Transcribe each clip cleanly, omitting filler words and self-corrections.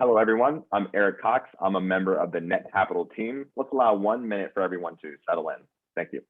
Hello, everyone. I'm Eric Cox. I'm a member of the Net Capital team. Let's allow 1 minute for everyone to settle in. Thank you.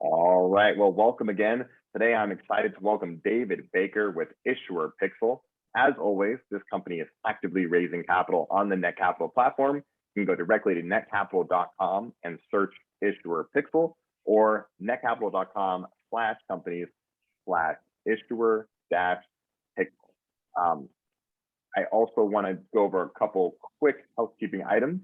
All right. Well, welcome again. Today, I'm excited to welcome David Baker with Issuer Pixel. As always, this company is actively raising capital on the Net Capital platform. You can go directly to netcapital.com and search Issuer Pixel or netcapital.com/issuer-pixel. I also want to go over a couple quick housekeeping items.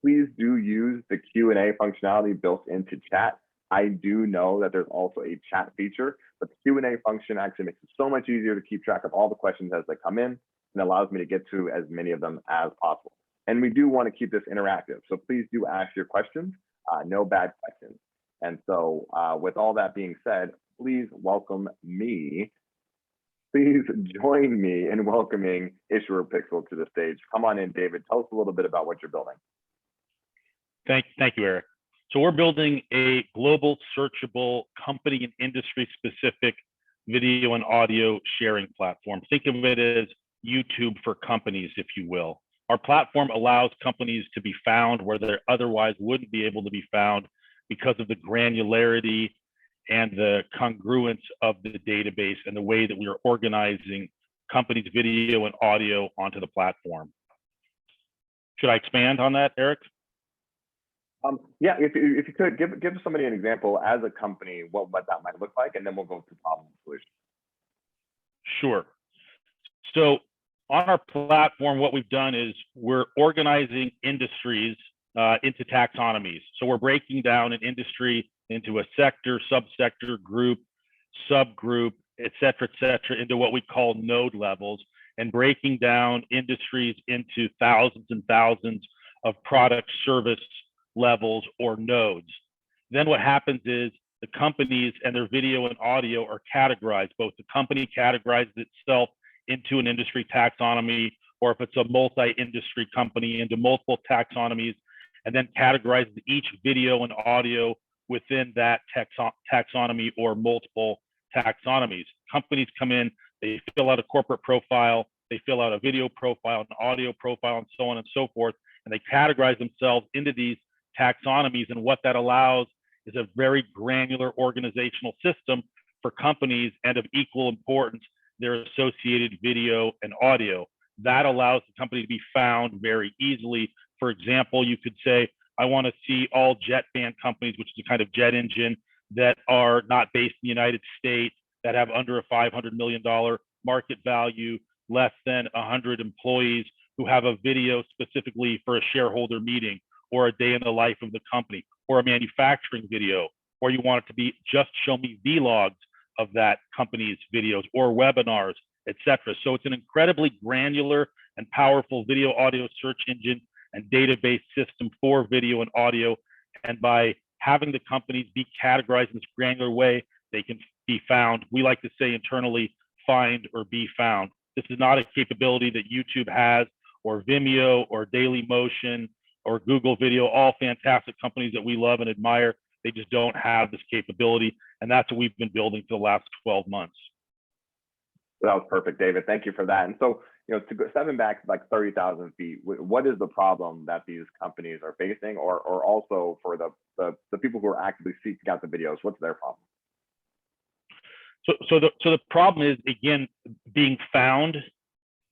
Please do use the Q&A functionality built into chat. I do know that there's also a chat feature, but the Q&A function actually makes it so much easier to keep track of all the questions as they come in and allows me to get to as many of them as possible. And we do want to keep this interactive, so please do ask your questions, no bad questions. And so with all that being said, please welcome me. Please join me in welcoming Issuer Pixel to the stage. Come on in, David. Tell us a little bit about what you're building. Thank you, Eric. So we're building a global searchable company and industry specific video and audio sharing platform. Think of it as YouTube for companies, if you will. Our platform allows companies to be found where they otherwise wouldn't be able to be found because of the granularity and the congruence of the database and the way that we are organizing companies' video and audio onto the platform. Should I expand on that, Eric? Yeah, if you could give somebody an example as a company, what that might look like, and then we'll go to problem solution. Sure. So on our platform, what we've done is we're organizing industries into taxonomies. So we're breaking down an industry into a sector, subsector, group, subgroup, et cetera, into what we call node levels, and breaking down industries into thousands and thousands of product service levels or nodes. Then what happens is the companies and their video and audio are categorized. Both the company categorizes itself into an industry taxonomy, or if it's a multi-industry company, into multiple taxonomies, and then categorizes each video and audio within that taxonomy or multiple taxonomies. Companies come in, they fill out a corporate profile, they fill out a video profile, an audio profile, and so on and so forth, and they categorize themselves into these taxonomies. And what that allows is a very granular organizational system for companies, and of equal importance, their associated video and audio. That allows the company to be found very easily. For example, you could say, I want to see all jet fan companies, which is a kind of jet engine, that are not based in the United States, that have under a $500 million market value, less than 100 employees, who have a video specifically for a shareholder meeting, or a day in the life of the company, or a manufacturing video, or you want it to be just show me vlogs of that company's videos, or webinars, etc. So it's an incredibly granular and powerful video audio search engine and database system for video and audio. And by having the companies be categorized in this granular way, they can be found. We like to say internally, find or be found. This is not a capability that YouTube has, or Vimeo, or Dailymotion, or Google Video, all fantastic companies that we love and admire. They just don't have this capability. And that's what we've been building for the last 12 months. That was perfect, David. Thank you for that. And so, to go stepping back like 30,000 feet, what is the problem that these companies are facing, or also for the people who are actively seeking out the videos, what's their problem? So the problem is, again, being found,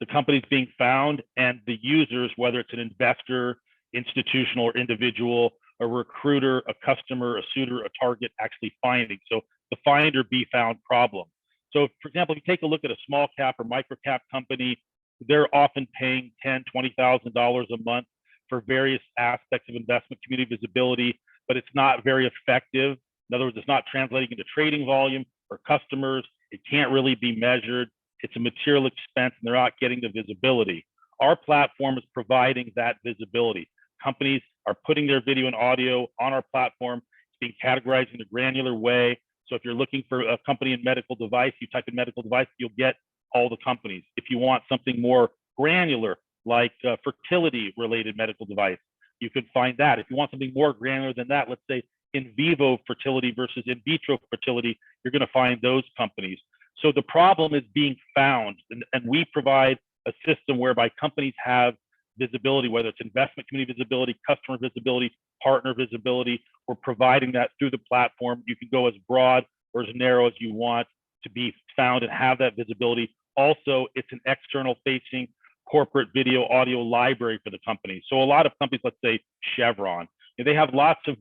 the companies being found, and the users, whether it's an investor, institutional, or individual, a recruiter, a customer, a suitor, a target, actually finding. So the find or be found problem. So for example, if you take a look at a small cap or micro cap company, they're often paying $10,000, $20,000 a month for various aspects of investment community visibility, but it's not very effective In other words, it's not translating into trading volume or customers. It can't really be measured. It's a material expense and they're not getting the visibility. Our platform is providing that visibility. Companies are putting their video and audio on our platform. It's being categorized in a granular way. So if you're looking for a company in medical device, you type in medical device, you'll get all the companies. If you want something more granular, like fertility related medical device, you could find that. If you want something more granular than that, let's say in vivo fertility versus in vitro fertility, you're going to find those companies. So the problem is being found, and we provide a system whereby companies have visibility, whether it's investment community visibility, customer visibility, partner visibility. We're providing that through the platform. You can go as broad or as narrow as you want to be found and have that visibility. Also, it's an external facing corporate video audio library for the company. So a lot of companies, let's say Chevron, they have lots of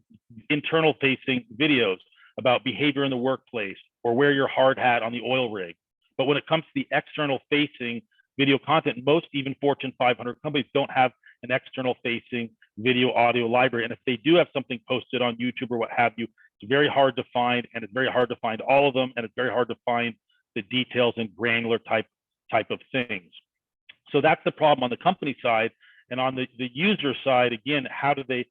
internal facing videos about behavior in the workplace or wear your hard hat on the oil rig. But when it comes to the external facing video content, most even Fortune 500 companies don't have an external facing video audio library. And if they do have something posted on YouTube or what have you, it's very hard to find, and it's very hard to find all of them, and it's very hard to find the details and granular type of things. So that's the problem on the company side. And on the user side, again, how do they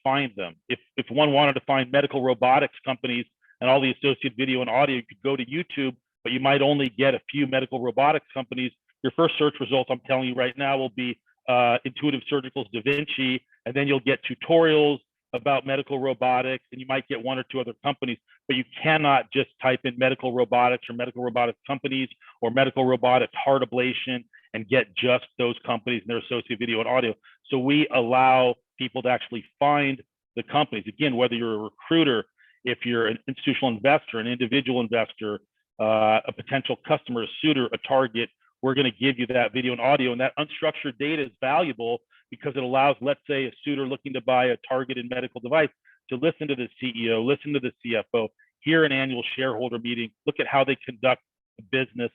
find them? If one wanted to find medical robotics companies and all the associated video and audio, you could go to YouTube, but you might only get a few medical robotics companies. Your first search results, I'm telling you right now, will be Intuitive Surgical's Da Vinci, and then you'll get tutorials about medical robotics, and you might get one or two other companies, but you cannot just type in medical robotics or medical robotics companies or medical robotics heart ablation and get just those companies and their associated video and audio. So we allow people to actually find the companies. Again, whether you're a recruiter, if you're an institutional investor, an individual investor, a potential customer, a suitor, a target, we're going to give you that video and audio. And that unstructured data is valuable because it allows, let's say, a suitor looking to buy a targeted medical device to listen to the CEO, listen to the CFO, hear an annual shareholder meeting, look at how they conduct the business,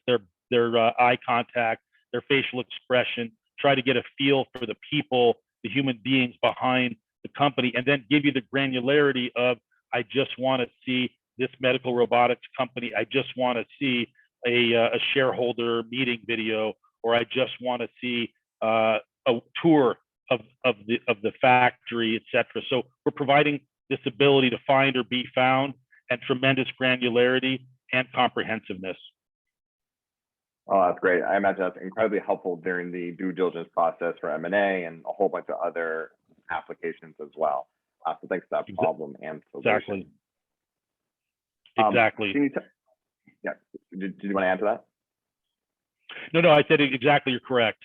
their eye contact, their facial expression, try to get a feel for the people, the human beings behind the company, and then give you the granularity of, I just want to see this medical robotics company. I just want to see a shareholder meeting video, or I just want to see a tour of the factory, etc. So we're providing this ability to find or be found, and tremendous granularity and comprehensiveness. Oh, that's great. I imagine that's incredibly helpful during the due diligence process for M&A and a whole bunch of other applications as well. So thanks for that problem and solution. Exactly. Yeah. Did you want to answer that? No, I said exactly. You're correct.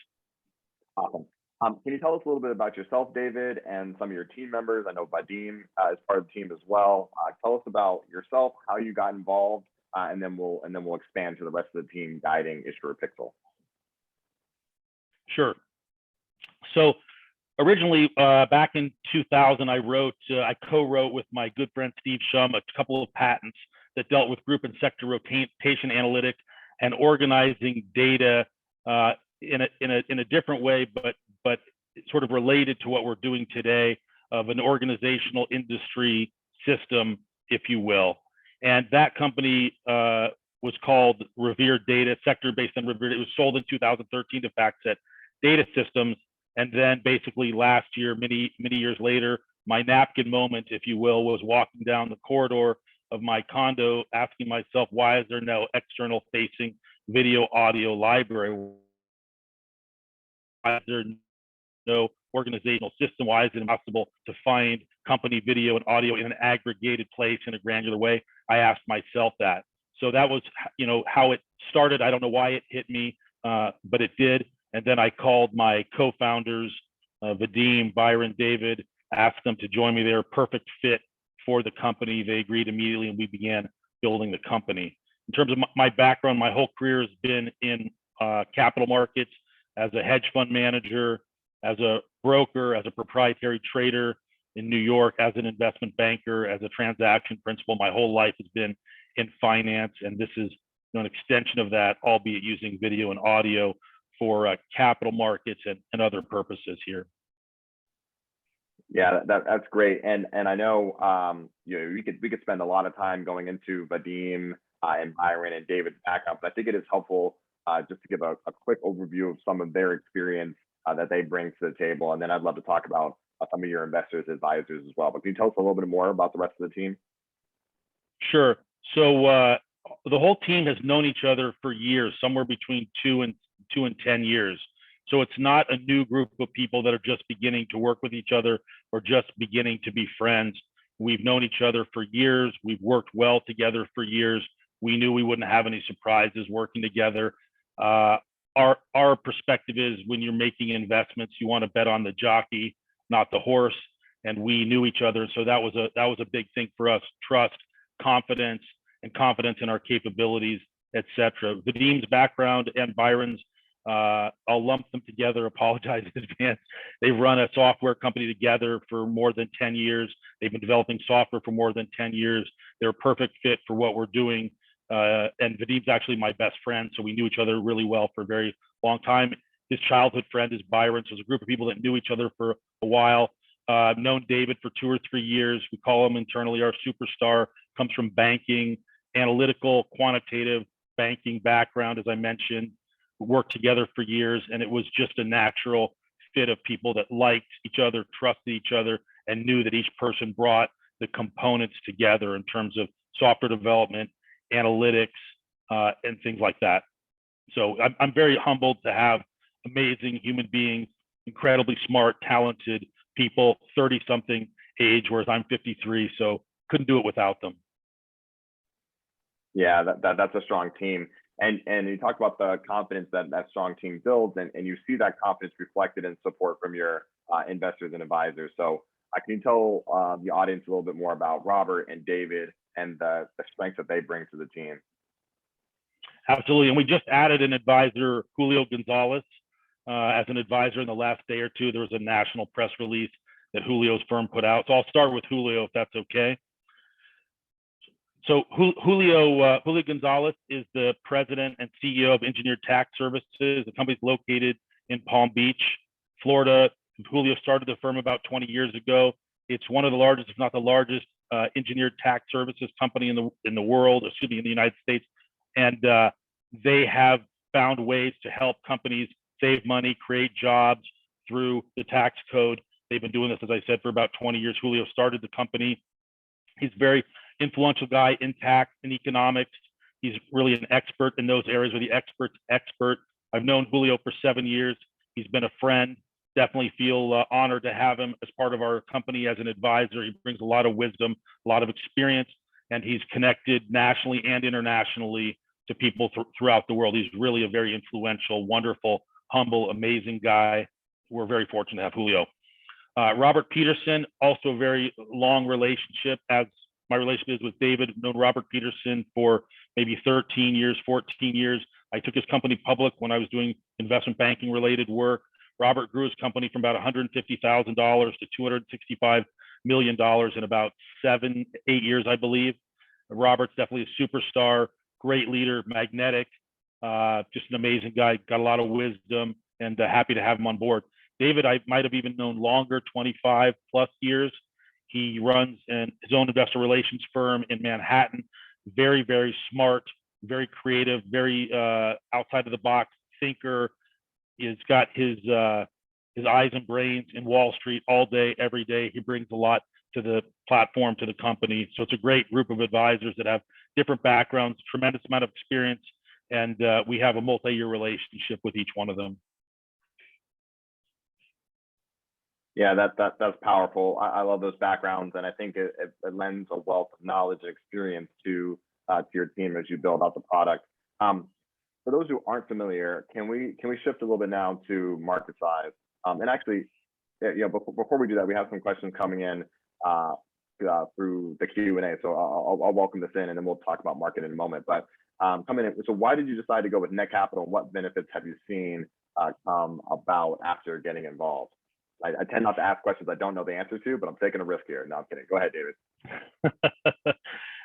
Awesome. Can you tell us a little bit about yourself, David, and some of your team members? I know Vadim is part of the team as well. Tell us about yourself, how you got involved, and then we'll expand to the rest of the team guiding Issuer Pixel. Sure. So originally, back in 2000, I co-wrote with my good friend Steve Shum a couple of patents that dealt with group and sector rotation analytics and organizing data in a different way, but sort of related to what we're doing today, of an organizational industry system, if you will. And that company was called Revere Data, sector based on Revere. It was sold in 2013 to FactSet Data Systems. And then basically last year, many years later, my napkin moment, if you will, was walking down the corridor of my condo, asking myself, why is there no external facing video audio library? Why is there no organizational system? Why is it impossible to find company video and audio in an aggregated place in a granular way? I asked myself that. So that was, how it started. I don't know why it hit me, but it did. And then I called my co-founders, Vadim, Byron, David, asked them to join me. They were a perfect fit for the company. They agreed immediately, and we began building the company. In terms of my background, my whole career has been in capital markets, as a hedge fund manager, as a broker, as a proprietary trader in New York, as an investment banker, as a transaction principal. My whole life has been in finance, and this is an extension of that, albeit using video and audio for capital markets and other purposes here. Yeah, that's great. And I know you know we could spend a lot of time going into Vadim and Byron and David's background, but I think it is helpful just to give a quick overview of some of their experience that they bring to the table, and then I'd love to talk about some of your investors, advisors as well. But can you tell us a little bit more about the rest of the team? Sure. So the whole team has known each other for years, somewhere between 2 and 10 years. So it's not a new group of people that are just beginning to work with each other or just beginning to be friends. We've known each other for years. We've worked well together for years. We knew we wouldn't have any surprises working together. Our perspective is when you're making investments, you want to bet on the jockey, not the horse. And we knew each other, so that was a big thing for us: trust, confidence, and confidence in our capabilities, etc. Vadim's background and Byron's, I'll lump them together, apologize in advance. They've run a software company together for more than 10 years. They've been developing software for more than 10 years. They're a perfect fit for what we're doing. And Vadim's actually my best friend, so we knew each other really well for a very long time. His childhood friend is Byron, so it's a group of people that knew each other for a while. I've known David for 2 or 3 years. We call him internally our superstar. Comes from banking, analytical, quantitative banking background, as I mentioned. We worked together for years, and it was just a natural fit of people that liked each other, trusted each other, and knew that each person brought the components together in terms of software development, analytics, and things like that. So I'm very humbled to have amazing human beings, incredibly smart, talented people, 30-something age, whereas I'm 53, so couldn't do it without them. Yeah, that's a strong team. And you talk about the confidence that that strong team builds, and you see that confidence reflected in support from your investors and advisors. So can you tell the audience a little bit more about Robert and David and the strengths that they bring to the team? Absolutely. And we just added an advisor, Julio Gonzalez, as an advisor in the last day or two. There was a national press release that Julio's firm put out. So I'll start with Julio, if that's okay. So Julio Gonzalez is the president and CEO of Engineered Tax Services. The company's located in Palm Beach, Florida. Julio started the firm about 20 years ago. It's one of the largest, if not the largest, engineered tax services company in the world, excuse me, in the United States. And they have found ways to help companies save money, create jobs through the tax code. They've been doing this, as I said, for about 20 years. Julio started the company. He's a very influential guy in tax and economics. He's really an expert in those areas, or the expert's expert. I've known Julio for 7 years. He's been a friend. Definitely feel honored to have him as part of our company as an advisor. He brings a lot of wisdom, a lot of experience, and he's connected nationally and internationally to people throughout the world. He's really a very influential, wonderful, humble, amazing guy. We're very fortunate to have Julio. Robert Peterson, also a very long relationship, as my relationship is with David. I've known Robert Peterson for maybe 13 years, 14 years. I took his company public when I was doing investment banking related work. Robert grew his company from about $150,000 to $265 million in about 7-8 years, I believe. Robert's definitely a superstar, great leader, magnetic, just an amazing guy, got a lot of wisdom, and happy to have him on board. David, I might have even known longer, 25 plus years. He runs his own investor relations firm in Manhattan. Very, very smart, very creative, very outside of the box thinker. He's got his eyes and brains in Wall Street all day, every day. He brings a lot to the platform, to the company. So it's a great group of advisors that have different backgrounds, tremendous amount of experience, and we have a multi-year relationship with each one of them. Yeah, that's powerful. I love those backgrounds, and I think it lends a wealth of knowledge and experience to your team as you build out the product. For those who aren't familiar, can we shift a little bit now to market size? And actually, before we do that, we have some questions coming in through the Q&A. So I'll welcome this in, and then we'll talk about market in a moment. But coming in, so why did you decide to go with Netcapital? What benefits have you seen come about after getting involved? I tend not to ask questions I don't know the answer to, but I'm taking a risk here. No, I'm kidding. Go ahead, David.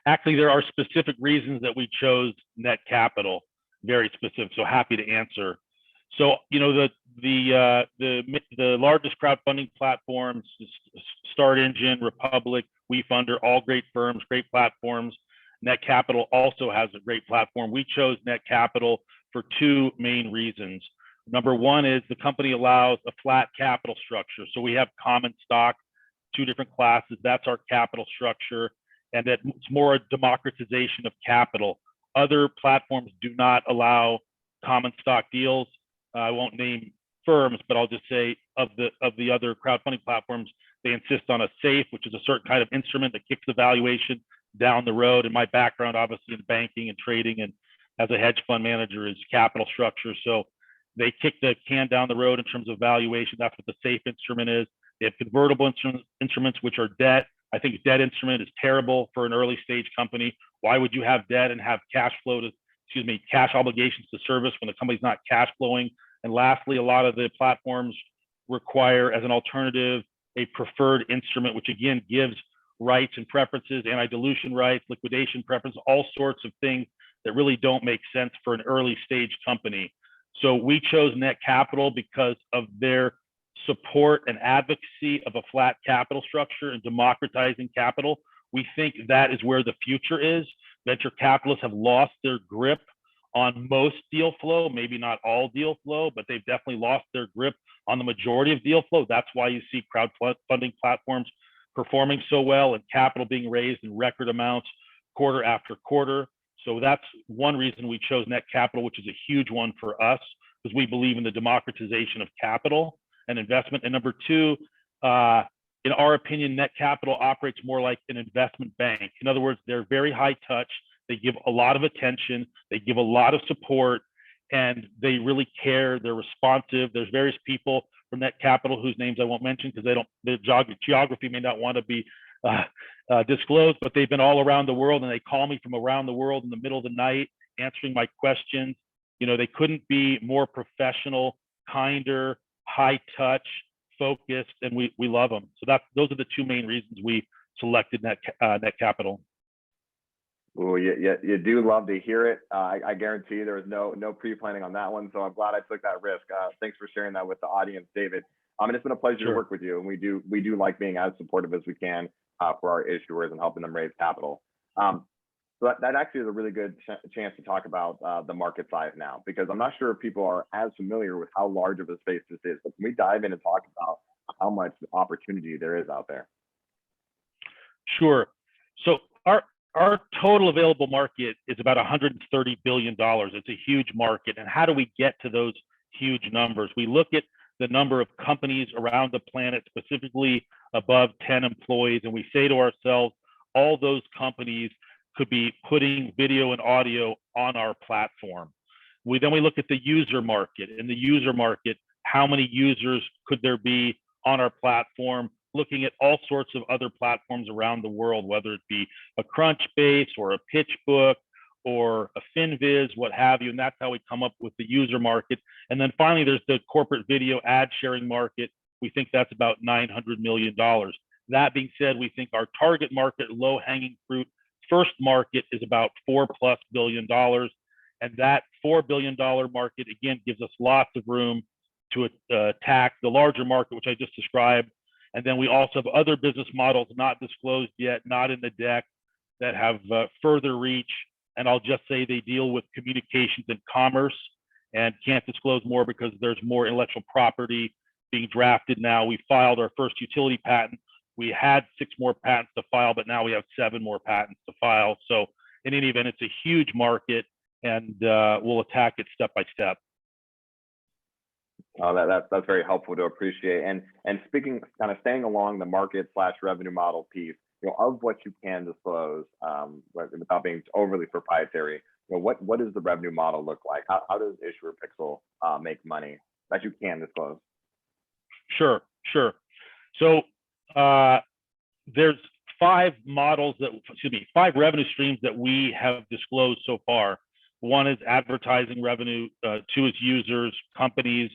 Actually, there are specific reasons that we chose Netcapital, very specific. So happy to answer. So the largest crowdfunding platforms Start Engine, Republic, WeFunder, all great firms, great platforms. Net Capital also has a great platform. We chose Net Capital for two main reasons. Number one is the company allows a flat capital structure. So we have common stock, two different classes. That's our capital structure. And that it's more a democratization of capital. Other platforms do not allow common stock deals. I won't name firms, but I'll just say of the other crowdfunding platforms, they insist on a SAFE, which is a certain kind of instrument that kicks the valuation down the road. And my background, obviously, in banking and trading and as a hedge fund manager is capital structure. So they kick the can down the road in terms of valuation. That's what the SAFE instrument is. They have convertible instruments, which are debt. I think debt instrument is terrible for an early stage company. Why would you have debt and have cash obligations to service when the company's not cash flowing? And lastly, a lot of the platforms require as an alternative a preferred instrument, which again gives rights and preferences, anti-dilution rights, liquidation preference, all sorts of things that really don't make sense for an early stage company. So we chose Net Capital because of their support and advocacy of a flat capital structure and democratizing capital. We think that is where the future is. Venture capitalists have lost their grip on most deal flow, maybe not all deal flow, but they've definitely lost their grip on the majority of deal flow. That's why you see crowdfunding platforms performing so well and capital being raised in record amounts quarter after quarter. So that's one reason we chose Net Capital, which is a huge one for us, because we believe in the democratization of capital and investment. And number two, in our opinion, Net Capital operates more like an investment bank. In other words, they're very high touch. They give a lot of attention. They give a lot of support, and they really care. They're responsive. There's various people from Net Capital whose names I won't mention because the geography may not want to be disclosed, but they've been all around the world, and they call me from around the world in the middle of the night, answering my questions. You know, they couldn't be more professional, kinder, high touch, focused, and we love them. So those are the two main reasons we selected Net Capital. Oh, you do love to hear it. I guarantee you there was no pre-planning on that one, so I'm glad I took that risk. Thanks for sharing that with the audience, David. And it's been a pleasure to work with you, and we do like being as supportive as we can for our issuers and helping them raise capital. So that actually is a really good chance to talk about the market size now, because I'm not sure if people are as familiar with how large of a space this is. But can we dive in and talk about how much opportunity there is out there? Sure. So our total available market is about $130 billion. It's a huge market. And how do we get to those huge numbers? We look at the number of companies around the planet, specifically above 10 employees, and we say to ourselves, all those companies could be putting video and audio on our platform. Then we look at the user market. In the user market, how many users could there be on our platform? Looking at all sorts of other platforms around the world, whether it be a Crunchbase or a PitchBook or a FinViz, what have you. And that's how we come up with the user market. And then finally, there's the corporate video ad sharing market. We think that's about $900 million. That being said, we think our target market, low hanging fruit, first market is about $4+ billion. And that $4 billion market, again, gives us lots of room to attack the larger market, which I just described. And then we also have other business models not disclosed yet, not in the deck, that have further reach. And I'll just say they deal with communications and commerce, and can't disclose more because there's more intellectual property being drafted now. We filed our first utility patent. We had 6 more patents to file, but now we have 7 more patents to file. So in any event, it's a huge market, and we'll attack it step by step. Oh, that's very helpful to appreciate. And speaking, kind of staying along the market/revenue model piece, of what you can disclose, without being overly proprietary, what does the revenue model look like? How does Issuer Pixel make money that you can disclose? Sure. So there's 5 revenue streams that we have disclosed so far. One is advertising revenue, 2 is users, companies,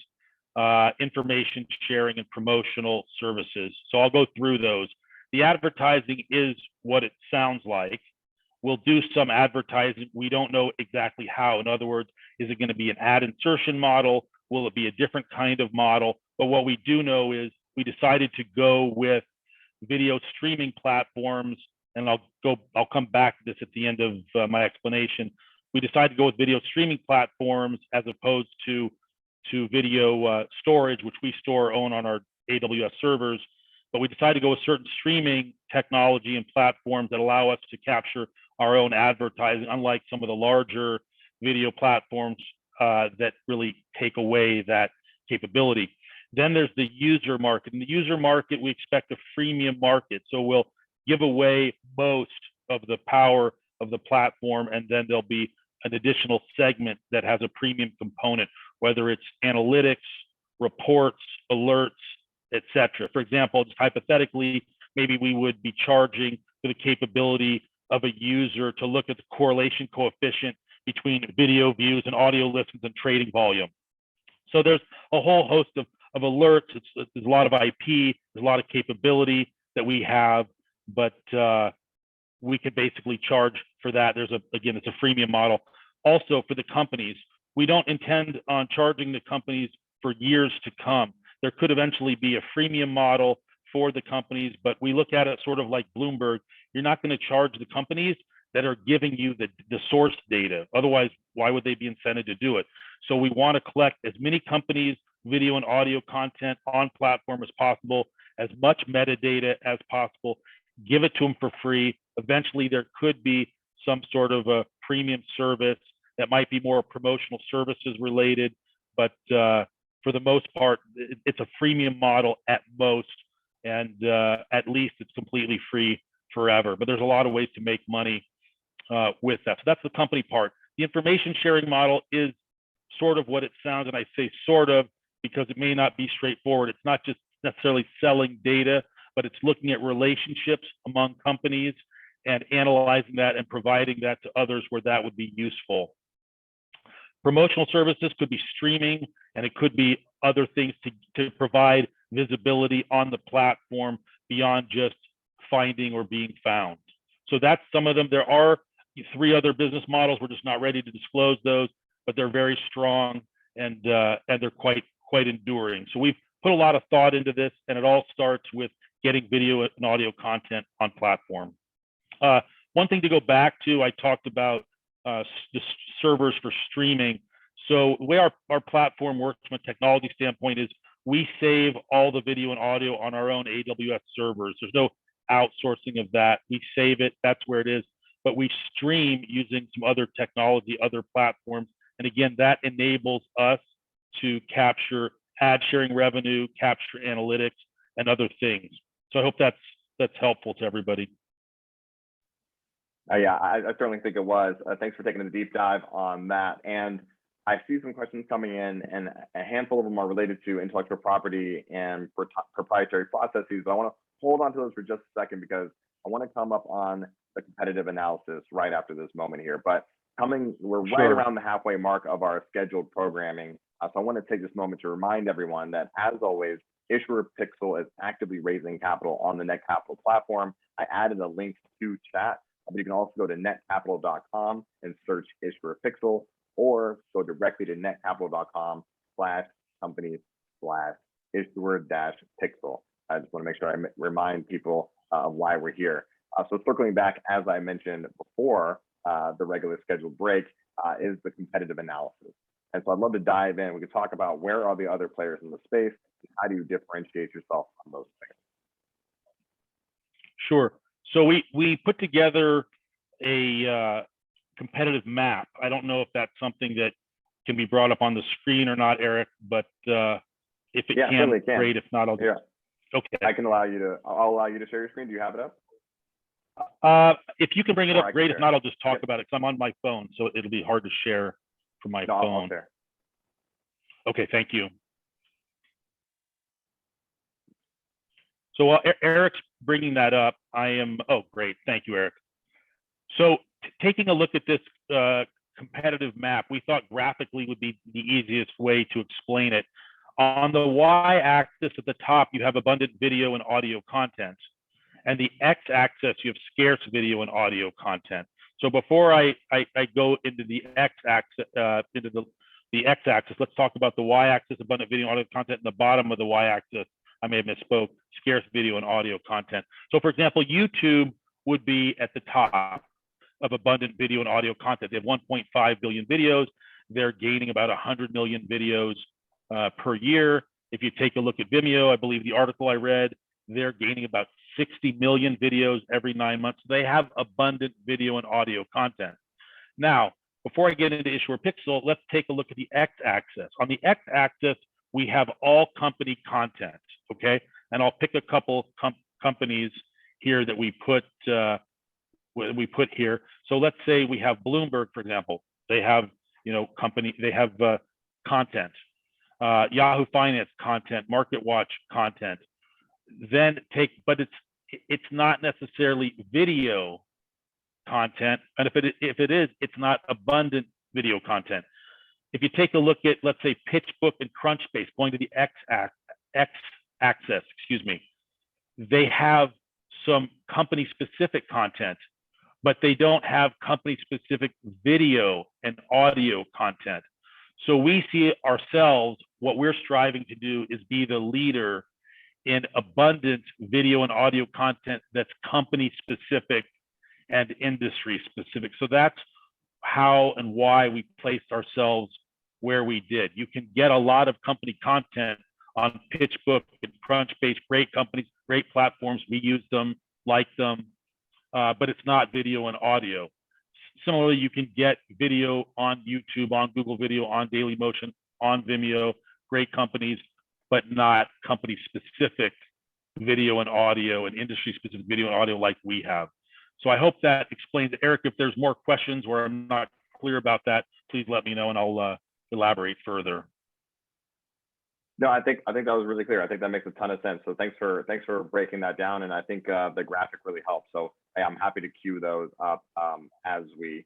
information sharing, and promotional services. So I'll go through those. The advertising is what it sounds like. We'll do some advertising. We don't know exactly how. In other words, is it going to be an ad insertion model? Will it be a different kind of model? But what we do know is we decided to go with video streaming platforms, and I'll come back to this at the end of my explanation. We decided to go with video streaming platforms as opposed to video storage, which we own on our AWS servers. But we decided to go with certain streaming technology and platforms that allow us to capture our own advertising, unlike some of the larger video platforms that really take away that capability. Then there's the user market. In the user market, we expect a freemium market. So we'll give away most of the power of the platform, and then there'll be an additional segment that has a premium component, whether it's analytics, reports, alerts, etc. For example, just hypothetically, maybe we would be charging for the capability of a user to look at the correlation coefficient between video views and audio listens and trading volume. So there's a whole host of alerts. There's a lot of IP, there's a lot of capability that we have, but we could basically charge for that. Again, it's a freemium model. Also for the companies, we don't intend on charging the companies for years to come. There could eventually be a freemium model for the companies, but we look at it sort of like Bloomberg. You're not going to charge the companies that are giving you the source data. Otherwise, why would they be incented to do it? So we want to collect as many companies' video and audio content on platform as possible, as much metadata as possible, give it to them for free. Eventually, there could be some sort of a premium service that might be more promotional services related, but for the most part, it's a freemium model at most, and at least it's completely free forever. But there's a lot of ways to make money with that. So that's the company part. The information sharing model is sort of what it sounds, and I say sort of because it may not be straightforward. It's not just necessarily selling data, but it's looking at relationships among companies and analyzing that and providing that to others where that would be useful. Promotional services could be streaming, and it could be other things to provide visibility on the platform beyond just finding or being found. So that's some of them. There are 3 other business models. We're just not ready to disclose those, but they're very strong and they're quite enduring. So we've put a lot of thought into this, and it all starts with getting video and audio content on platform. One thing to go back to, I talked about the servers for streaming. So the way our platform works from a technology standpoint is we save all the video and audio on our own AWS servers. There's no outsourcing of that. We save it, that's where it is. But we stream using some other technology, other platforms. And again, that enables us to capture ad sharing revenue, capture analytics, and other things. So I hope that's helpful to everybody. Yeah, I certainly think it was. Thanks for taking a deep dive on that. And I see some questions coming in, and a handful of them are related to intellectual property and proprietary processes. But I want to hold on to those for just a second because I want to come up on the competitive analysis right after this moment here. But we're right around the halfway mark of our scheduled programming. So I want to take this moment to remind everyone that, as always, Issuer Pixel is actively raising capital on the Netcapital platform. I added a link to chat, but you can also go to netcapital.com and search Issuer Pixel, or go directly to netcapital.com/company/issuer-pixel. I just want to make sure I remind people of why we're here. So circling back, as I mentioned before, the regular scheduled break is the competitive analysis. And so I'd love to dive in. We could talk about where are the other players in the space, and how do you differentiate yourself from those players? Sure. So we put together a competitive map. I don't know if that's something that can be brought up on the screen or not, Eric, but if it can, great. If not, I'll just... Okay. I'll allow you to share your screen. Do you have it up? If you can bring it up, great. If not, I'll just talk about it because I'm on my phone, so it'll be hard to share from my phone. Okay, thank you. So while Eric's bringing that up, oh, great. Thank you, Eric. So taking a look at this competitive map, we thought graphically would be the easiest way to explain it. On the y-axis at the top, you have abundant video and audio content. And the x-axis, you have scarce video and audio content. So before I go into the x-axis, let's talk about the y-axis, abundant video and audio content, and the bottom of the y-axis, I may have misspoke, scarce video and audio content. So for example, YouTube would be at the top of abundant video and audio content. They have 1.5 billion videos. They're gaining about 100 million videos per year. If you take a look at Vimeo, I believe the article I read, they're gaining about 60 million videos every 9 months. They have abundant video and audio content. Now, before I get into Issuer Pixel, let's take a look at the x-axis. On the x-axis, we have all company content, okay? And I'll pick a couple companies here that we put here. So let's say we have Bloomberg, for example. They have, content. Yahoo Finance content, MarketWatch content. Then but it's not necessarily video content, and if it is, it's not abundant video content. If you take a look at, let's say, PitchBook and Crunchbase, going to the x-axis, they have some company-specific content, but they don't have company-specific video and audio content. So we see ourselves, what we're striving to do is be the leader in abundant video and audio content that's company-specific and industry-specific. So that's how and why we placed ourselves where we did. You can get a lot of company content on PitchBook and Crunchbase, great companies, great platforms. We use them, like them, but it's not video and audio. Similarly, you can get video on YouTube, on Google Video, on Dailymotion, on Vimeo, great companies, but not company-specific video and audio and industry-specific video and audio like we have. So I hope that explains it. Eric, if there's more questions where I'm not clear about that, please let me know and I'll elaborate further. No, I think that was really clear. I think that makes a ton of sense. So thanks for breaking that down. And I think the graphic really helps. So hey, I'm happy to queue those up as we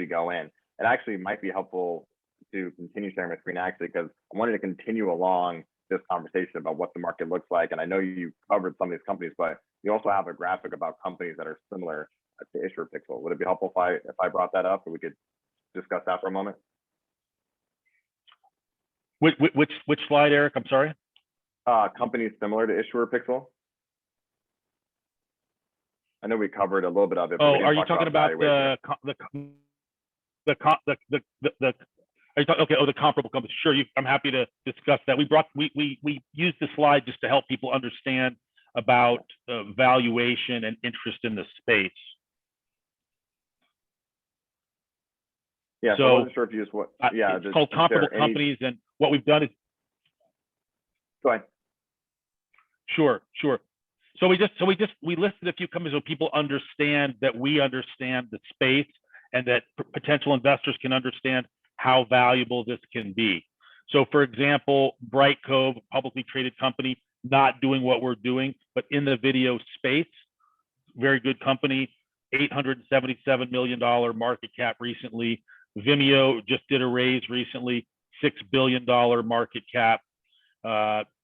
go in. It actually might be helpful to continue sharing my screen actually, because I wanted to continue along this conversation about what the market looks like. And I know you covered some of these companies, but you also have a graphic about companies that are similar to Issuer Pixel. Would it be helpful if I brought that up, or we could discuss that for a moment? Which slide, Eric? I'm sorry. Companies similar to Issuer Pixel. I know we covered a little bit of it. Oh, are you talking about the comparable companies? Sure, I'm happy to discuss that. We used the slide just to help people understand about valuation and interest in the space. Yeah, so I wasn't sure if you just what. Yeah, it's called comparable companies, and what we've done is. Go ahead. Sure. So we listed a few companies so people understand that we understand the space and that potential investors can understand how valuable this can be. So for example, Brightcove, publicly traded company, not doing what we're doing, but in the video space, very good company, $877 million market cap recently. Vimeo just did a raise recently, $6 billion market cap.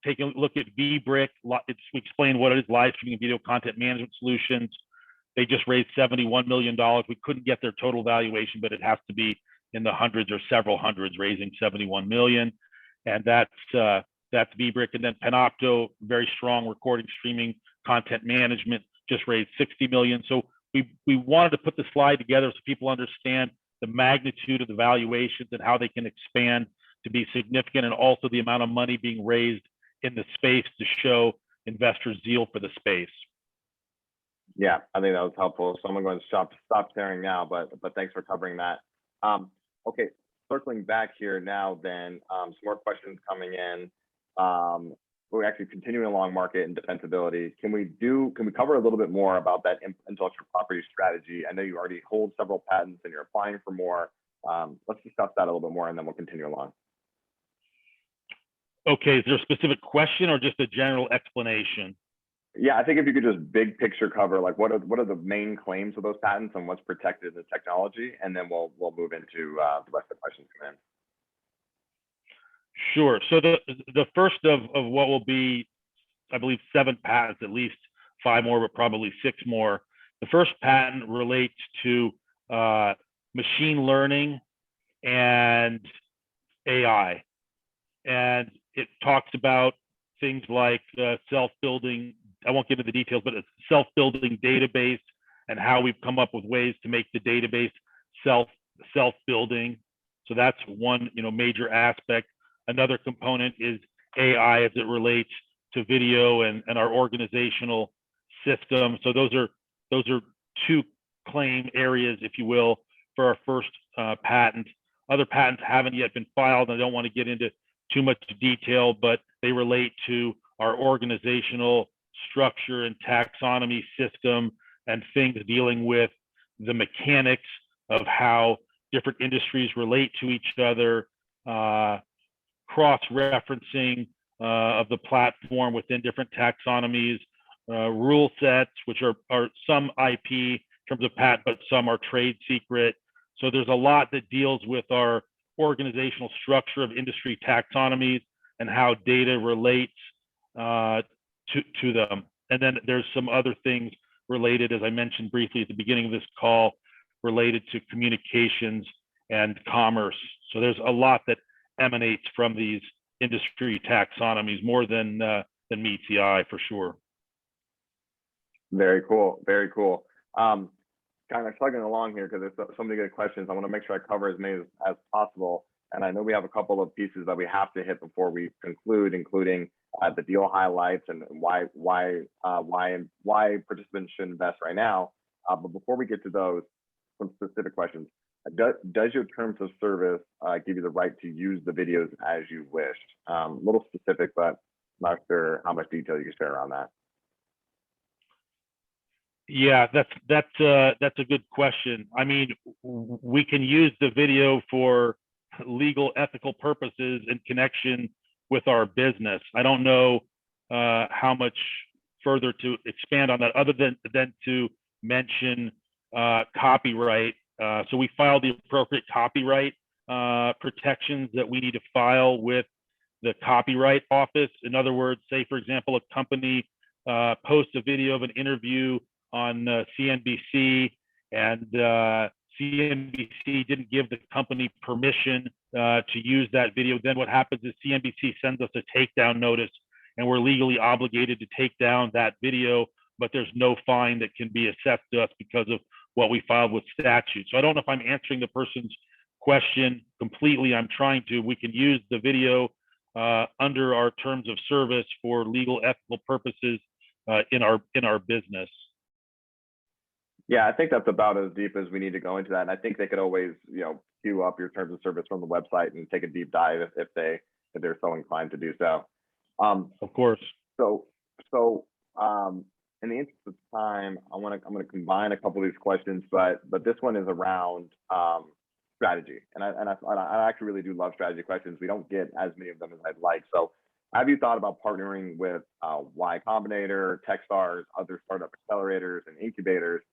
Take a look at VBrick. We explained what it is, live streaming video content management solutions. They just raised $71 million. We couldn't get their total valuation, but it has to be in the hundreds or several hundreds, raising 71 million. And that's VBrick. And then Panopto, very strong recording, streaming, content management, just raised 60 million. So we wanted to put the slide together so people understand the magnitude of the valuations and how they can expand to be significant, and also the amount of money being raised in the space to show investors' zeal for the space. Yeah, I think that was helpful. So I'm going to stop sharing now, but thanks for covering that. Okay, circling back here now then, some more questions coming in. We're actually continuing along market and defensibility. Can we cover a little bit more about that intellectual property strategy? I know you already hold several patents and you're applying for more. Let's discuss that a little bit more and then we'll continue along. Okay, is there a specific question or just a general explanation? Yeah, I think if you could just big picture cover, like what are the main claims of those patents and what's protected in the technology, and then we'll move into the rest of the questions come in. Sure. So the first of what will be, I believe, 7 patents, at least 5 more, but probably 6 more. The first patent relates to machine learning and AI, and it talks about things like self-building. I won't get into the details, but a self-building database and how we've come up with ways to make the database self-building. So that's one, major aspect. Another component is AI as it relates to video and our organizational system. So those are two claim areas, if you will, for our first patent. Other patents haven't yet been filed. I don't want to get into too much detail, but they relate to our organizational structure and taxonomy system and things dealing with the mechanics of how different industries relate to each other, cross-referencing of the platform within different taxonomies, rule sets, which are some IP in terms of patent, but some are trade secret. So there's a lot that deals with our organizational structure of industry taxonomies and how data relates to them. And then there's some other things related, as I mentioned briefly at the beginning of this call, related to communications and commerce. So there's a lot that emanates from these industry taxonomies, more than meets the eye, for sure. Very cool. Very cool. Kind of plugging along here because there's so many good questions. I want to make sure I cover as many as possible. And I know we have a couple of pieces that we have to hit before we conclude, including the deal highlights and why participants should invest right now. But before we get to those, some specific questions. Does your terms of service give you the right to use the videos as you wish? A little specific, but not sure how much detail you can share around that. Yeah, that's a good question. I mean, we can use the video for legal, ethical purposes in connection with our business. I don't know how much further to expand on that, other than to mention copyright. So we filed the appropriate copyright protections that we need to file with the Copyright Office. In other words, say, for example, a company posts a video of an interview on CNBC, and CNBC didn't give the company permission to use that video. Then what happens is CNBC sends us a takedown notice, and we're legally obligated to take down that video, but there's no fine that can be assessed to us because of what we filed with statute. So I don't know if I'm answering the person's question completely. I'm trying to. We can use the video under our terms of service for legal, ethical purposes in our business. Yeah, I think that's about as deep as we need to go into that. And I think they could always, queue up your terms of service from the website and take a deep dive if they're so inclined to do so. Of course. So in the interest of time, I'm gonna combine a couple of these questions, but this one is around strategy, and I actually really do love strategy questions. We don't get as many of them as I'd like. So have you thought about partnering with Y Combinator, Techstars, other startup accelerators and incubators?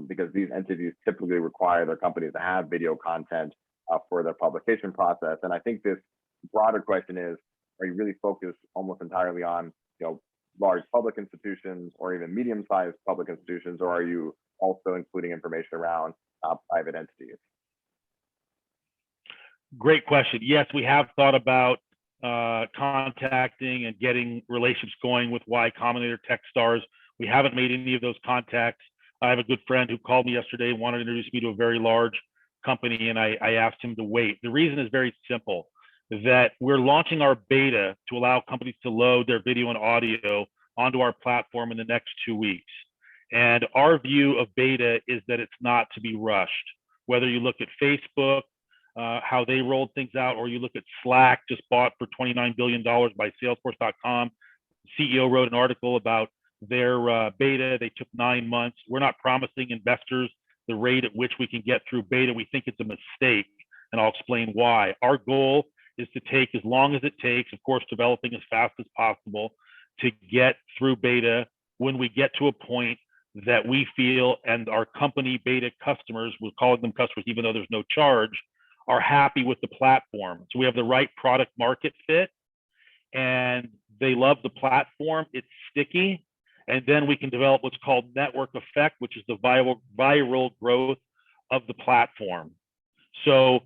Because these entities typically require their companies to have video content for their publication process. And I think this broader question is, are you really focused almost entirely on, large public institutions or even medium-sized public institutions, or are you also including information around private entities? Great question. Yes, we have thought about contacting and getting relationships going with Y Combinator, Techstars. We haven't made any of those contacts. I have a good friend who called me yesterday and wanted to introduce me to a very large company, and I asked him to wait. The reason is very simple, that we're launching our beta to allow companies to load their video and audio onto our platform in the next 2 weeks. And our view of beta is that it's not to be rushed. Whether you look at Facebook, how they rolled things out, or you look at Slack, just bought for $29 billion by Salesforce.com. The CEO wrote an article about their beta. They took 9 months. We're not promising investors the rate at which we can get through beta. We think it's a mistake, and I'll explain why. Our goal is to take as long as it takes, of course, developing as fast as possible to get through beta. When we get to a point that we feel, and our company beta customers, we're calling them customers even though there's no charge, are happy with the platform. So we have the right product market fit, and they love the platform. It's sticky. And then we can develop what's called network effect, which is the viral growth of the platform. So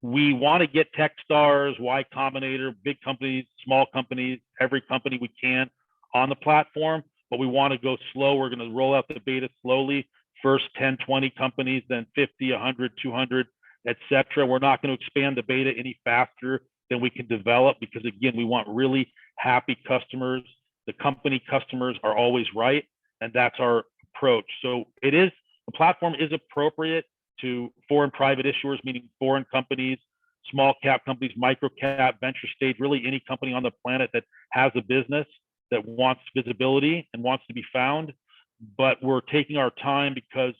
we want to get Techstars, Y Combinator, big companies, small companies, every company we can on the platform, but we want to go slow. We're going to roll out the beta slowly. First 10, 20 companies, then 50, 100, 200, et cetera. We're not going to expand the beta any faster than we can develop because, again, we want really happy customers. The company customers are always right, and that's our approach. So the platform is appropriate to foreign private issuers, meaning foreign companies, small cap companies, micro cap, venture stage, really any company on the planet that has a business that wants visibility and wants to be found. But we're taking our time because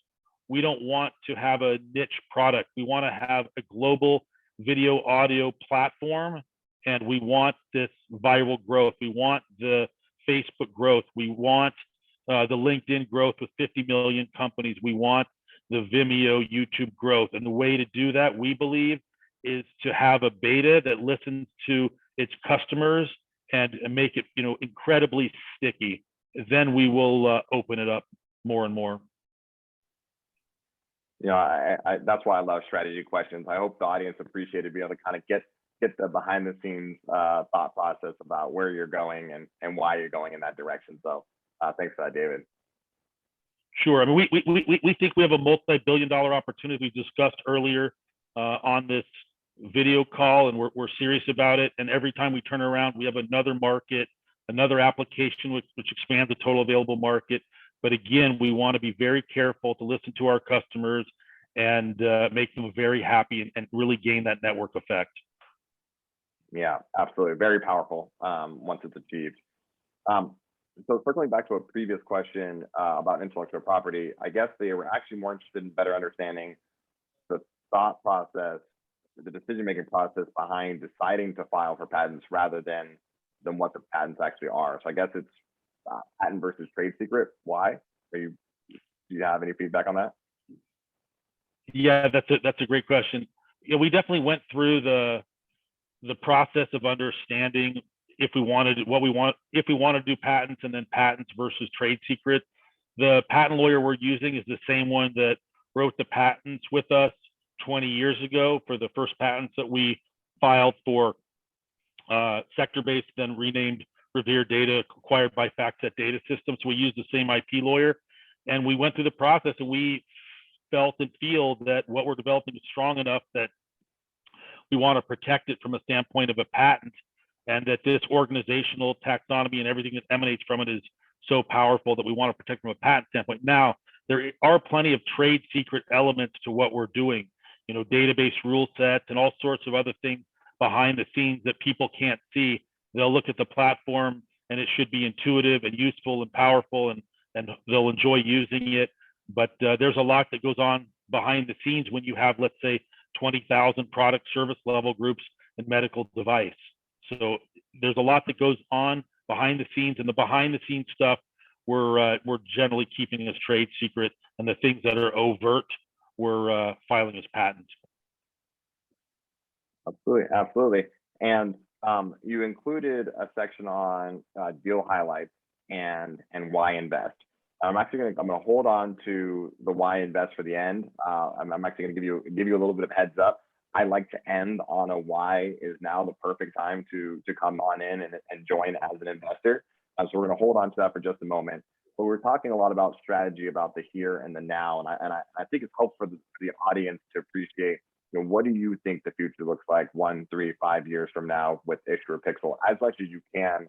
we don't want to have a niche product. We want to have a global video audio platform, and we want this viral growth. We want the Facebook growth. We want the LinkedIn growth with 50 million companies. We want the Vimeo, YouTube growth. And the way to do that, we believe, is to have a beta that listens to its customers and make it, incredibly sticky. Then we will open it up more and more. That's why I love strategy questions. I hope the audience appreciated being able to kind of get the behind the scenes thought process about where you're going and why you're going in that direction. So thanks for that, David. Sure. I mean, we think we have a multi-billion-dollar opportunity we discussed earlier on this video call, and we're serious about it. And every time we turn around, we have another market, another application which expands the total available market. But again, we want to be very careful to listen to our customers and make them very happy and really gain that network effect. Yeah, absolutely. Very powerful once it's achieved. So circling back to a previous question about intellectual property, I guess they were actually more interested in better understanding the thought process, the decision-making process behind deciding to file for patents rather than what the patents actually are. So I guess it's patent versus trade secret. Why? Do you have any feedback on that? Yeah, that's a great question. We definitely went through the process of understanding if we wanted to do patents and then patents versus trade secrets. The patent lawyer we're using is the same one that wrote the patents with us 20 years ago for the first patents that we filed for sector-based, then renamed Revere Data, acquired by FactSet Data Systems. So we used the same IP lawyer, and we went through the process, and we felt and feel that what we're developing is strong enough that we want to protect it from a standpoint of a patent, and that this organizational taxonomy and everything that emanates from it is so powerful that we want to protect from a patent standpoint. Now, there are plenty of trade secret elements to what we're doing, database rule sets and all sorts of other things behind the scenes that people can't see. They'll look at the platform and it should be intuitive and useful and powerful, and they'll enjoy using it. But there's a lot that goes on behind the scenes when you have, let's say, 20,000 product service level groups in medical device. So there's a lot that goes on behind the scenes, and the behind the scenes stuff we're generally keeping as trade secret, and the things that are overt we're filing as patents. Absolutely. And you included a section on deal highlights and why invest. I'm gonna hold on to the why invest for the end. I'm actually gonna give you a little bit of heads up. I like to end on a why is now the perfect time to come on in and join as an investor. So we're gonna hold on to that for just a moment. But we're talking a lot about strategy, about the here and the now, and I think it's helpful for the audience to appreciate, what do you think the future looks like 1, 3, 5 years from now with Issuer Pixel, as much as you can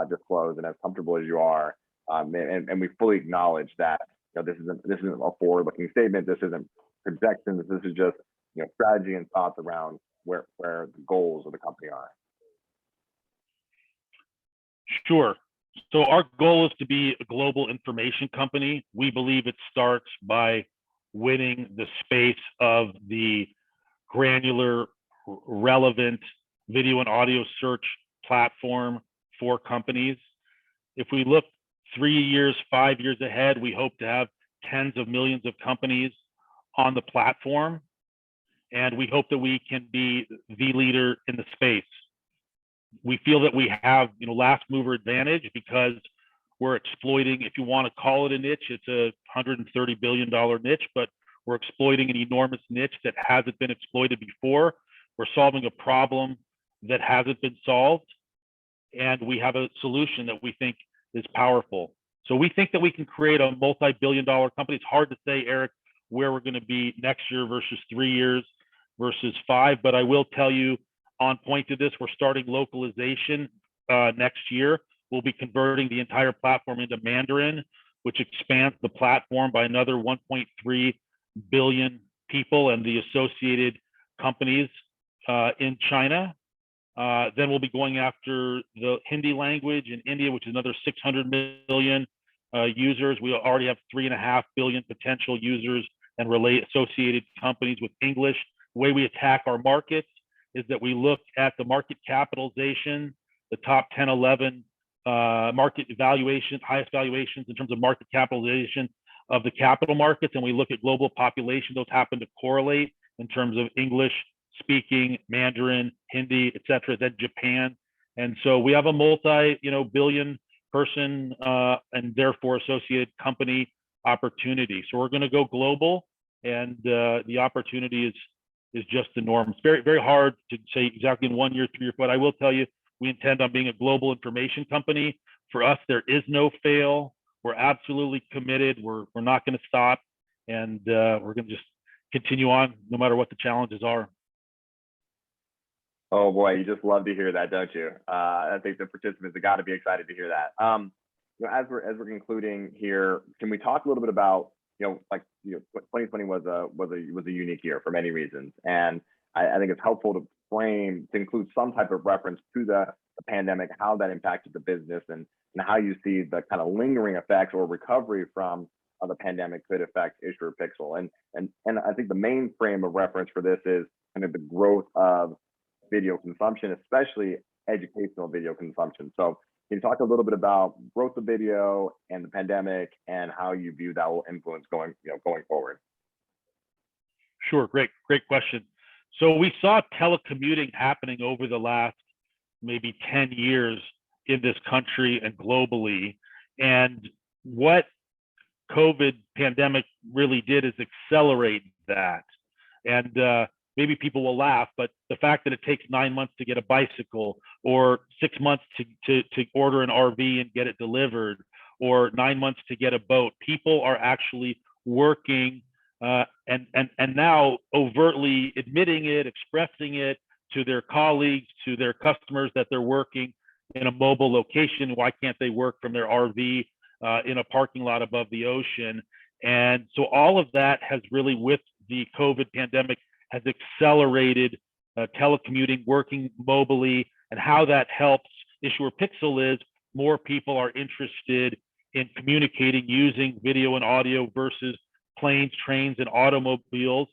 disclose and as comfortable as you are. And we fully acknowledge that this isn't a forward-looking statement. This isn't projections. This is just strategy and thoughts around where the goals of the company are. Sure. So our goal is to be a global information company. We believe it starts by winning the space of the granular, relevant video and audio search platform for companies. If we look 3 years, 5 years ahead, we hope to have tens of millions of companies on the platform, and we hope that we can be the leader in the space. We feel that we have last mover advantage because we're exploiting, if you want to call it a niche, it's a $130 billion niche, but we're exploiting an enormous niche that hasn't been exploited before. We're solving a problem that hasn't been solved. and we have a solution that we think is powerful. So we think that we can create a multi-billion-dollar company. It's hard to say, Eric, where we're going to be next year versus 3 years versus 5, but I will tell you, on point to this, we're starting localization next year. We'll be converting the entire platform into Mandarin, which expands the platform by another 1.3 billion people and the associated companies in China. Then we'll be going after the Hindi language in India, which is another 600 million users. We already have 3.5 billion potential users and associated companies with English. The way we attack our markets is that we look at the market capitalization, the top 10, 11 market evaluations, highest valuations in terms of market capitalization of the capital markets, and we look at global population. Those happen to correlate in terms of English speaking, Mandarin, Hindi, et cetera, then Japan. And so we have a multi-billion person and therefore associated company opportunity. So we're going to go global, and the opportunity is just enormous. Very, very hard to say exactly in 1 year, 3 years, but I will tell you, we intend on being a global information company. For us, there is no fail. We're absolutely committed. We're not going to stop, and we're going to just continue on no matter what the challenges are. Oh boy, you just love to hear that, don't you? I think the participants have got to be excited to hear that. As we're concluding here, can we talk a little bit about 2020 was a unique year for many reasons, and I think it's helpful to include some type of reference to the pandemic, how that impacted the business, and how you see the kind of lingering effects or recovery from the pandemic could affect Issuer Pixel. And I think the main frame of reference for this is kind of the growth of video consumption, especially educational video consumption. So can you talk a little bit about growth of video and the pandemic and how you view that will influence going forward? Sure, great question. So we saw telecommuting happening over the last maybe 10 years in this country and globally. And what COVID pandemic really did is accelerate that. And maybe people will laugh, but the fact that it takes 9 months to get a bicycle, or 6 months to order an RV and get it delivered, or 9 months to get a boat, people are actually working and now overtly admitting it, expressing it to their colleagues, to their customers, that they're working in a mobile location. Why can't they work from their RV in a parking lot above the ocean? And so all of that has really, with the COVID pandemic, has accelerated telecommuting, working mobily, and how that helps Issuer Pixel is more people are interested in communicating using video and audio versus planes, trains, and automobiles.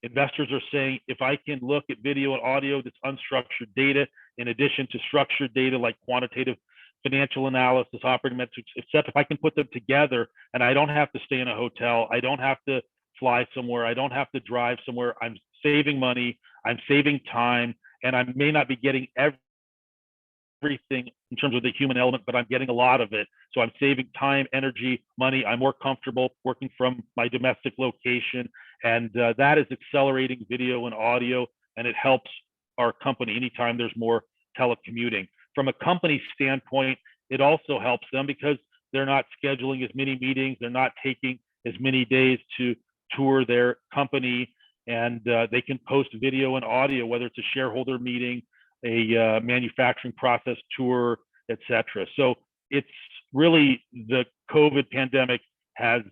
Investors are saying, if I can look at video and audio, this unstructured data, in addition to structured data like quantitative financial analysis, operating metrics, et cetera, if I can put them together and I don't have to stay in a hotel, I don't have to fly somewhere, I don't have to drive somewhere, I'm saving money, I'm saving time, and I may not be getting everything in terms of the human element, but I'm getting a lot of it. So I'm saving time, energy, money. I'm more comfortable working from my domestic location. And that is accelerating video and audio, and it helps our company anytime there's more telecommuting. From a company standpoint, it also helps them because they're not scheduling as many meetings, they're not taking as many days to tour their company, and they can post video and audio, whether it's a shareholder meeting, a manufacturing process tour, et cetera. So it's really, the COVID pandemic has,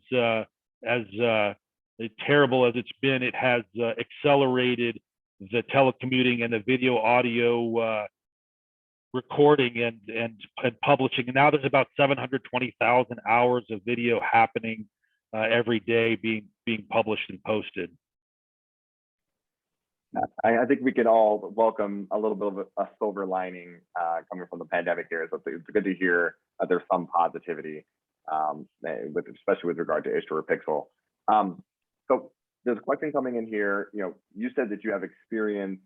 as terrible as it's been, it has accelerated the telecommuting and the video audio recording and publishing. And now there's about 720,000 hours of video happening every day being published and posted. I think we can all welcome a little bit of a silver lining coming from the pandemic here. So it's good to hear that there's some positivity, especially with regard to Issuer Pixel. So there's a question coming in here. You said that you have experience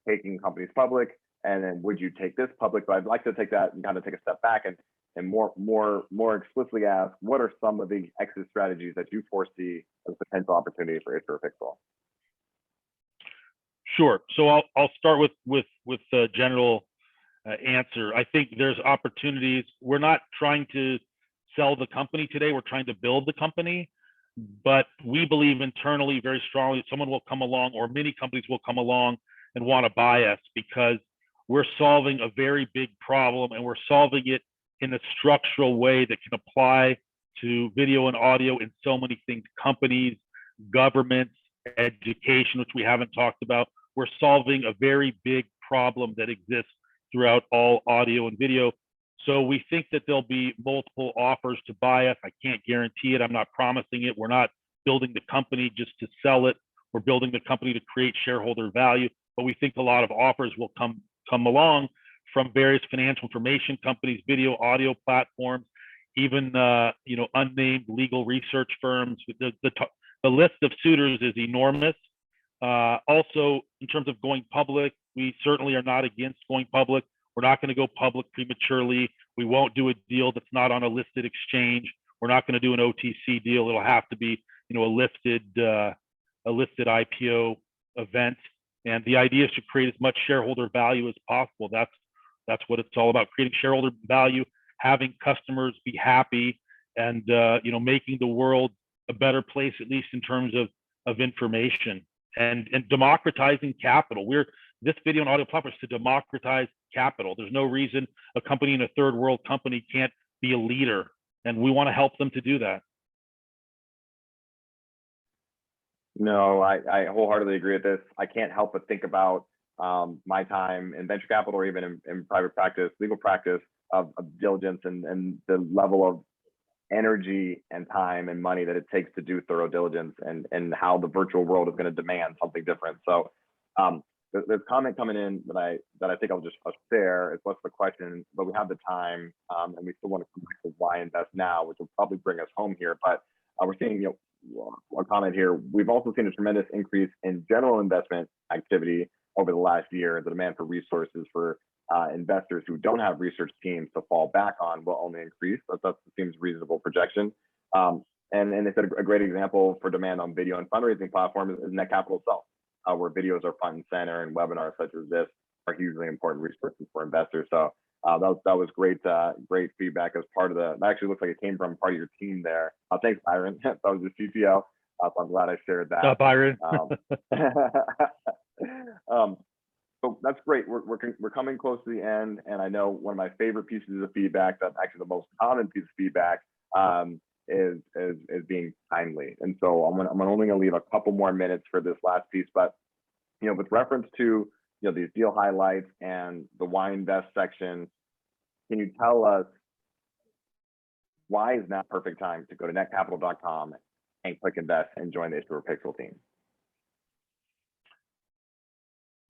taking companies public, and then would you take this public? But I'd like to take that and kind of take a step back and more explicitly ask, what are some of the exit strategies that you foresee as a potential opportunity for Issuer Pixel? Sure. So I'll start with the general answer. I think there's opportunities. We're not trying to sell the company today. We're trying to build the company, but we believe internally very strongly that someone will come along, or many companies will come along and want to buy us, because we're solving a very big problem, and we're solving it in a structural way that can apply to video and audio in so many things: companies, governments, education, which we haven't talked about. We're solving a very big problem that exists throughout all audio and video. So we think that there'll be multiple offers to buy us. I can't guarantee it. I'm not promising it. We're not building the company just to sell it. We're building the company to create shareholder value. But we think a lot of offers will come along from various financial information companies, video, audio platforms, even unnamed legal research firms. The list of suitors is enormous. Also, in terms of going public, we certainly are not against going public. We're not going to go public prematurely. We won't do a deal that's not on a listed exchange. We're not going to do an OTC deal. It'll have to be, a listed IPO event. And the idea is to create as much shareholder value as possible. That's what it's all about: creating shareholder value, having customers be happy, and making the world a better place, at least in terms of information, and democratizing capital. This video and audio platform is to democratize capital. There's no reason a company in a third world company can't be a leader, and we want to help them to do that. No, I wholeheartedly agree with this. I can't help but think about my time in venture capital, or even in private practice, legal practice, of diligence, and the level of energy and time and money that it takes to do thorough diligence, and how the virtual world is going to demand something different. So there's a comment coming in that I think I'll share. It's what's the question, but we have the time, and we still want to come back to why invest now, which will probably bring us home here. But we're seeing, a comment here. We've also seen a tremendous increase in general investment activity over the last year. The demand for resources for investors who don't have research teams to fall back on will only increase. That seems reasonable projection. And they said a great example for demand on video and fundraising platforms is Netcapital itself, where videos are front and center, and webinars such as this are hugely important resources for investors. So that was great feedback as part of the. It actually looks like it came from part of your team there. Thanks, Byron. That was the CTO. So I'm glad I shared that. Byron. So that's great. We're coming close to the end, and I know one of my favorite pieces of feedback, that's actually the most common piece of feedback, is being timely. And so I'm only going to leave a couple more minutes for this last piece, but with reference to these deal highlights and the why invest section, can you tell us why is now perfect time to go to netcapital.com and click invest and join the Issuer Pixel team?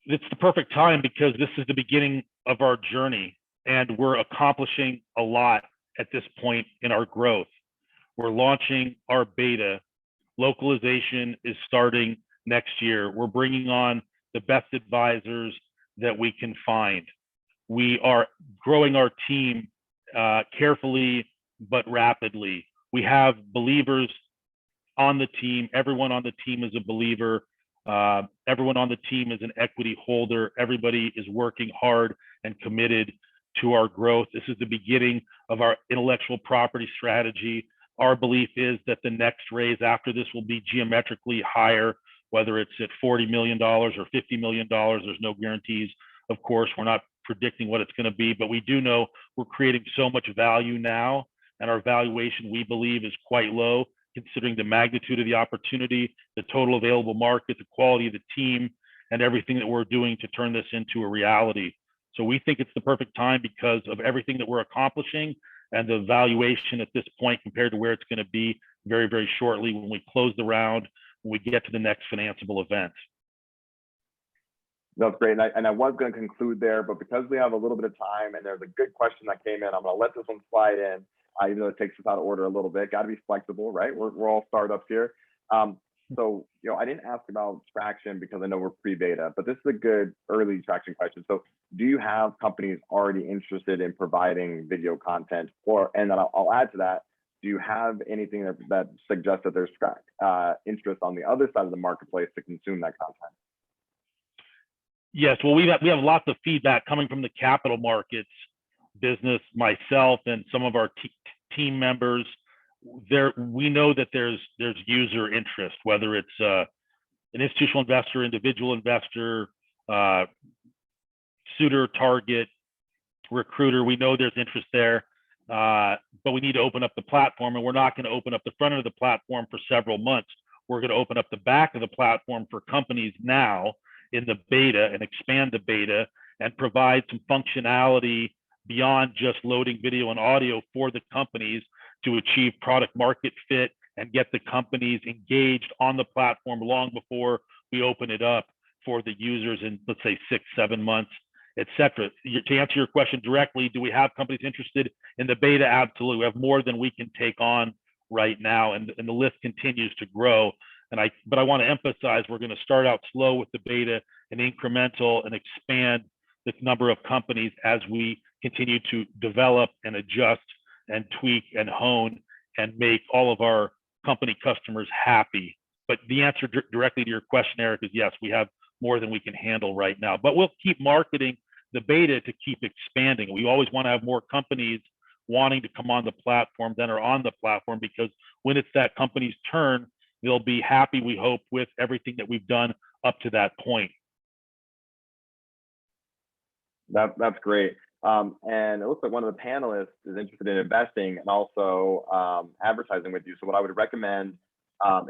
It's the perfect time because this is the beginning of our journey, and we're accomplishing a lot at this point in our growth. We're launching our beta. Localization is starting next year. We're bringing on the best advisors that we can find. We are growing our team carefully but rapidly. We have believers on the team. Everyone on the team is a believer. Everyone on the team is an equity holder. Everybody is working hard and committed to our growth. This is the beginning of our intellectual property strategy. Our belief is that the next raise after this will be geometrically higher, whether it's at $40 million or $50 million. There's no guarantees. Of course, we're not predicting what it's going to be, but we do know we're creating so much value now, and our valuation, we believe, is quite low, considering the magnitude of the opportunity, the total available market, the quality of the team, and everything that we're doing to turn this into a reality. So we think it's the perfect time because of everything that we're accomplishing and the valuation at this point compared to where it's going to be very, very shortly when we close the round, when we get to the next financeable event. That's great. And I was going to conclude there, but because we have a little bit of time and there's a good question that came in, I'm going to let this one slide in, even though it takes us out of order a little bit. Got to be flexible, right? We're all startups here. So, I didn't ask about traction because I know we're pre-beta, but this is a good early traction question. So do you have companies already interested in providing video content? And then I'll add to that, do you have anything that suggests that there's interest on the other side of the marketplace to consume that content? Yes, well, we have lots of feedback coming from the capital markets business, myself, and some of our team members. There, we know that there's user interest, whether it's an institutional investor, individual investor, uh, suitor, target, recruiter. We know there's interest there, but we need to open up the platform, and we're not going to open up the front of the platform for several months. We're going to open up the back of the platform for companies now in the beta and expand the beta and provide some functionality beyond just loading video and audio for the companies to achieve product market fit and get the companies engaged on the platform long before we open it up for the users in, let's say, 6-7 months, et cetera. To answer your question directly, do we have companies interested in the beta? Absolutely. We have more than we can take on right now, and the list continues to grow. But I want to emphasize, we're going to start out slow with the beta and incremental and expand the number of companies as we continue to develop and adjust and tweak and hone and make all of our company customers happy. But the answer directly to your question, Eric, is yes, we have more than we can handle right now. But we'll keep marketing the beta to keep expanding. We always want to have more companies wanting to come on the platform than are on the platform, because when it's that company's turn, they'll be happy, we hope, with everything that we've done up to that point. That's great. And it looks like one of the panelists is interested in investing and also advertising with you. So what I would recommend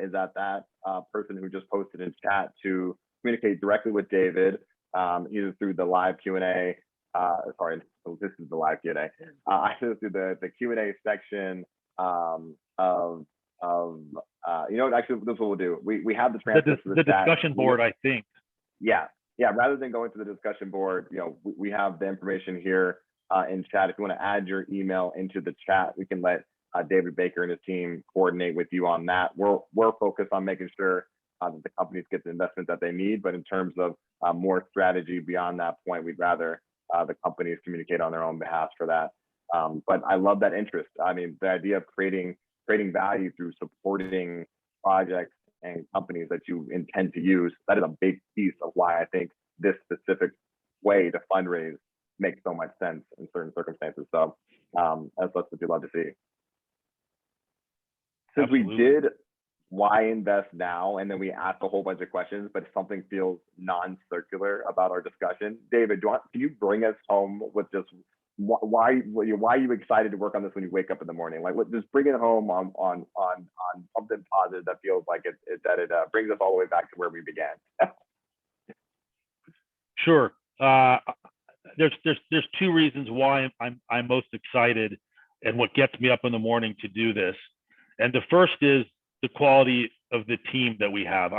is that person who just posted in chat to communicate directly with David, either through the live Q&A. Sorry, so this is the live Q&A. Either through the Q&A section of you know what, actually, this is what we'll do. We have the transcript of the discussion board, I think. Yeah, rather than going to the discussion board, you know, we have the information here in chat. If you want to add your email into the chat, we can let David Baker and his team coordinate with you on that. We're focused on making sure that the companies get the investment that they need, but in terms of more strategy beyond that point, we'd rather the companies communicate on their own behalf for that. But I love that interest. I mean, the idea of creating value through supporting projects and companies that you intend to use, that is a big piece of why I think this specific way to fundraise makes so much sense in certain circumstances. So that's what we'd love to see. Since Absolutely. we did why invest now, and then we asked a whole bunch of questions, but something feels non-circular about our discussion. David, can you bring us home with just why are you excited to work on this when you wake up in the morning? Like, just bring it home on something positive that feels like it brings us all the way back to where we began. Sure. There's two reasons why I'm most excited and what gets me up in the morning to do this. And the first is the quality of the team that we have.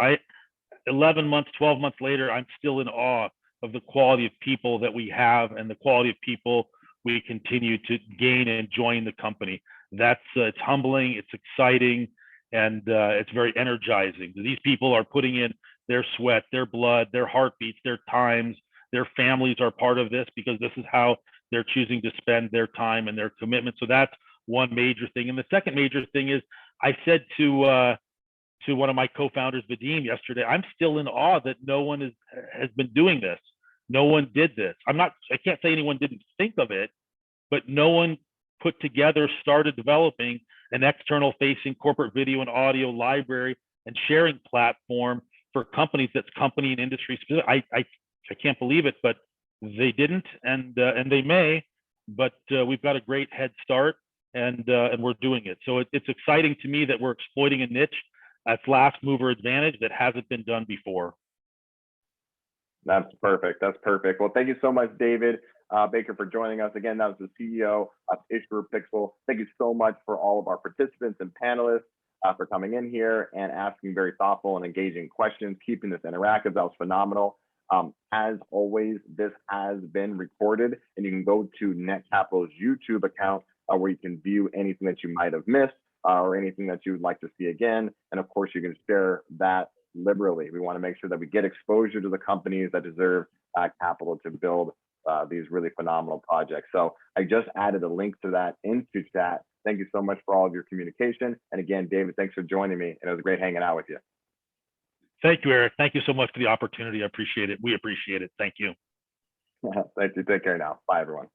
11 months, 12 months later, I'm still in awe of the quality of people that we have and the quality of people we continue to gain and join the company. That's it's humbling, it's exciting, and it's very energizing. These people are putting in their sweat, their blood, their heartbeats, their times. Their families are part of this because this is how they're choosing to spend their time and their commitment. So that's one major thing. And the second major thing is, I said to one of my co-founders, Vadim, yesterday, I'm still in awe that no one has been doing this. No one did this. I can't say anyone didn't think of it, but no one put together, started developing an external facing corporate video and audio library and sharing platform for companies that's company and industry specific. I can't believe it, but they didn't, and they may, but we've got a great head start, and we're doing it. So it's exciting to me that we're exploiting a niche that's last mover advantage that hasn't been done before. That's perfect. That's perfect. Well, thank you so much, David Baker, for joining us. Again, that was the CEO of Issuer Pixel. Thank you so much for all of our participants and panelists for coming in here and asking very thoughtful and engaging questions, keeping this interactive. That was phenomenal. As always, this has been recorded, and you can go to Netcapital's YouTube account where you can view anything that you might have missed or anything that you would like to see again. And of course, you can share that liberally. We want to make sure that we get exposure to the companies that deserve capital to build these really phenomenal projects. So I just added a link to that into chat. Thank you so much for all of your communication. And again, David, thanks for joining me. And it was great hanging out with you. Thank you, Eric. Thank you so much for the opportunity. I appreciate it. We appreciate it. Thank you. Thank you. Take care now. Bye, everyone.